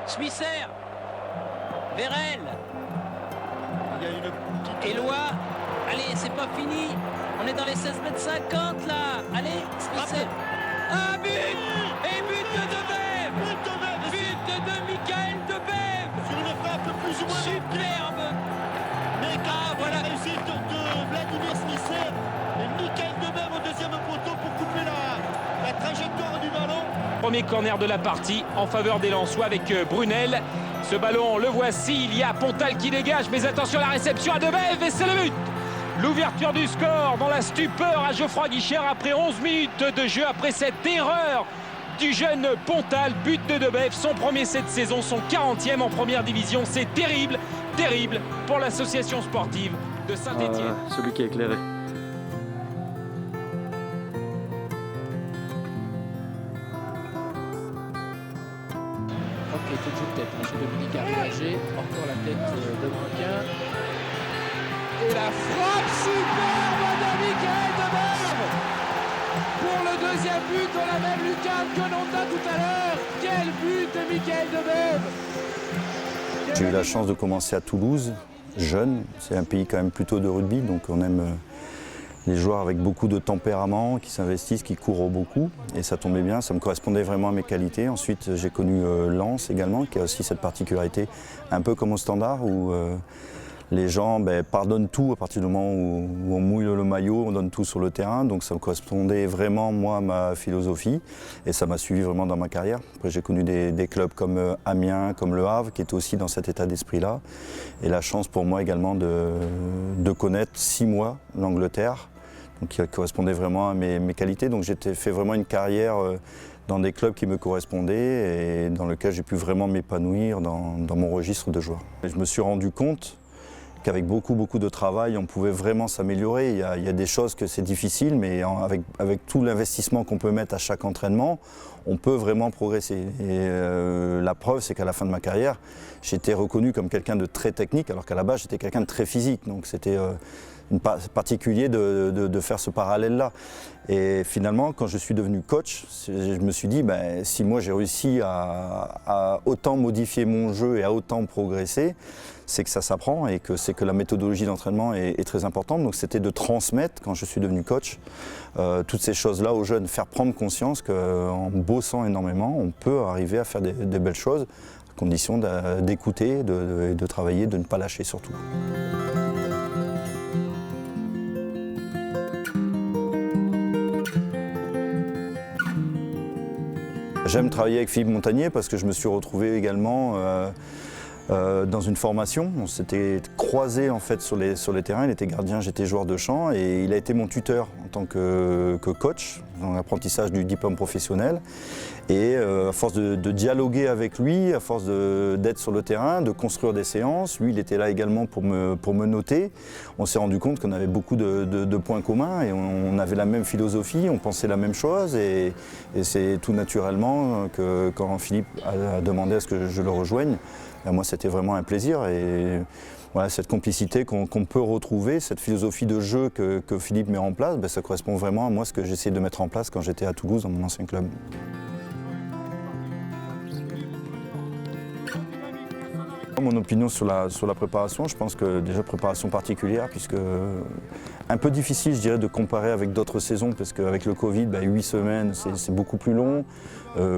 Smisser, Vérel, Il y a une petite... Eloi. Allez, c'est pas fini. On est dans les 16 mètres 50 là. Allez, Smisser. Ah, but. Et but de Debev. But de Michael Debev. Sur une frappe plus ou moins... Superbe. Mais voilà. la réussite de Vladimir Smisser. Et Michael Debev au deuxième poteau pour couper la trajectoire du ballon. Premier corner de la partie en faveur des Lensois avec Brunel. Ce ballon, le voici, il y a Pontal qui dégage, mais attention à la réception à Debev et c'est le but. L'ouverture du score dans la stupeur à Geoffroy Guichard après 11 minutes de jeu, après cette erreur du jeune Pontal, but de Debev, son premier cette saison, son 40e en première division. C'est terrible, terrible pour l'association sportive de Saint-Étienne. Celui qui est éclairé. Ok, tout de jeu de tête. Monsieur Dominique a réagi. Encore la tête de Branquin. Et la frappe superbe de Michael Debev pour le deuxième but dans la même lucarne que Nonta tout à l'heure. Quel but de Michael Debev! J'ai eu la chance de commencer à Toulouse, jeune. C'est un pays quand même plutôt de rugby, donc on aime les joueurs avec beaucoup de tempérament, qui s'investissent, qui courent beaucoup. Et ça tombait bien, ça me correspondait vraiment à mes qualités. Ensuite, j'ai connu Lens également, qui a aussi cette particularité, un peu comme au Standard, où les gens pardonnent tout à partir du moment où on mouille le maillot, on donne tout sur le terrain. Donc ça me correspondait vraiment, moi, à ma philosophie. Et ça m'a suivi vraiment dans ma carrière. Après, j'ai connu des clubs comme Amiens, comme Le Havre, qui étaient aussi dans cet état d'esprit-là. Et la chance pour moi également de connaître 6 mois l'Angleterre, donc qui correspondait vraiment à mes qualités. Donc j'ai fait vraiment une carrière dans des clubs qui me correspondaient et dans lesquels j'ai pu vraiment m'épanouir dans mon registre de joueur. Et je me suis rendu compte qu'avec beaucoup de travail, on pouvait vraiment s'améliorer. Il y a des choses que c'est difficile, mais avec tout l'investissement qu'on peut mettre à chaque entraînement, on peut vraiment progresser. Et la preuve, c'est qu'à la fin de ma carrière, j'étais reconnu comme quelqu'un de très technique, alors qu'à la base, j'étais quelqu'un de très physique. Donc c'était particulier de faire ce parallèle-là. Et finalement, quand je suis devenu coach, je me suis dit, si moi j'ai réussi à autant modifier mon jeu et à autant progresser, c'est que ça s'apprend et que c'est que la méthodologie d'entraînement est très importante. Donc c'était de transmettre, quand je suis devenu coach, toutes ces choses-là aux jeunes, faire prendre conscience qu'en bossant énormément, on peut arriver à faire des belles choses, à condition d'écouter, de travailler, de ne pas lâcher surtout. J'aime travailler avec Philippe Montagnier parce que je me suis retrouvé également dans une formation. On s'était croisés en fait sur les terrains. Il était gardien, j'étais joueur de champ et il a été mon tuteur en tant que coach dans l'apprentissage du diplôme professionnel. Et à force de dialoguer avec lui, à force d'être sur le terrain, de construire des séances, lui il était là également pour me noter. On s'est rendu compte qu'on avait beaucoup de points communs et on avait la même philosophie, on pensait la même chose et c'est tout naturellement que quand Philippe a demandé à ce que je le rejoigne, moi c'était vraiment un plaisir et voilà, cette complicité qu'on peut retrouver, cette philosophie de jeu que Philippe met en place, ça correspond vraiment à moi ce que j'essayais de mettre en place quand j'étais à Toulouse dans mon ancien club. Mon opinion sur la préparation, je pense que déjà préparation particulière puisque un peu difficile je dirais de comparer avec d'autres saisons parce qu'avec le Covid, 8 semaines c'est beaucoup plus long,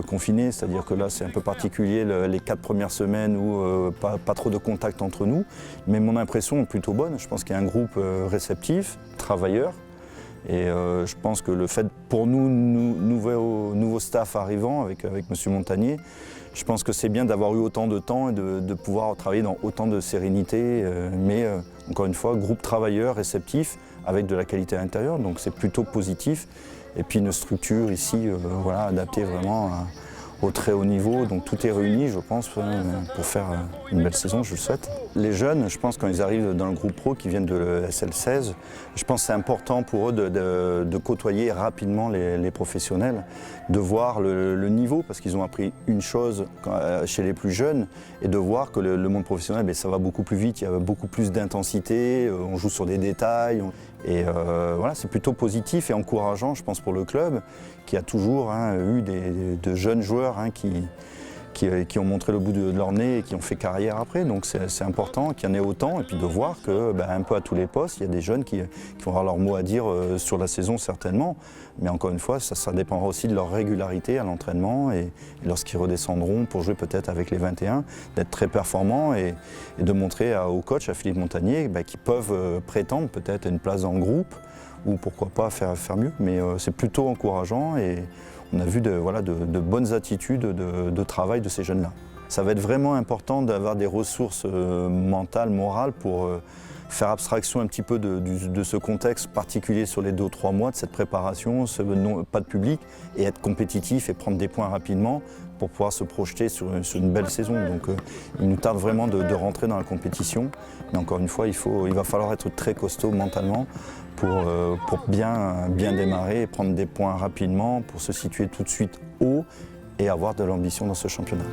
confiné, c'est-à-dire que là c'est un peu particulier les 4 premières semaines où pas trop de contact entre nous, mais mon impression est plutôt bonne, je pense qu'il y a un groupe réceptif, travailleur. Et je pense que le fait pour nous, nouveau staff arrivant avec M. Montagnier, je pense que c'est bien d'avoir eu autant de temps et de pouvoir travailler dans autant de sérénité. Mais encore une fois, groupe travailleur, réceptif, avec de la qualité à l'intérieur, donc c'est plutôt positif. Et puis une structure ici adaptée vraiment au très haut niveau, donc tout est réuni je pense pour faire une belle saison, je le souhaite. Les jeunes, je pense quand ils arrivent dans le groupe pro qui viennent de SL16, je pense que c'est important pour eux de côtoyer rapidement les professionnels, de voir le niveau parce qu'ils ont appris une chose chez les plus jeunes et de voir que le monde professionnel ça va beaucoup plus vite, il y a beaucoup plus d'intensité, on joue sur des détails. Et voilà, c'est plutôt positif et encourageant, je pense, pour le club, qui a toujours eu de jeunes joueurs qui qui ont montré le bout de leur nez et qui ont fait carrière après. Donc c'est important qu'il y en ait autant et puis de voir que un peu à tous les postes, il y a des jeunes qui vont avoir leur mot à dire sur la saison certainement. Mais encore une fois, ça dépendra aussi de leur régularité à l'entraînement et lorsqu'ils redescendront pour jouer peut-être avec les 21, d'être très performants et de montrer au coach, à Philippe Montagnier, qu'ils peuvent prétendre peut-être à une place dans le groupe ou pourquoi pas faire mieux. Mais c'est plutôt encourageant et on a vu de bonnes attitudes de travail de ces jeunes-là. Ça va être vraiment important d'avoir des ressources mentales, morales pour faire abstraction un petit peu de ce contexte particulier sur les 2 ou 3 mois de cette préparation, pas de public, et être compétitif et prendre des points rapidement pour pouvoir se projeter sur une belle saison. Donc il nous tarde vraiment de rentrer dans la compétition. Mais encore une fois, il va falloir être très costaud mentalement pour bien démarrer et prendre des points rapidement, pour se situer tout de suite haut et avoir de l'ambition dans ce championnat.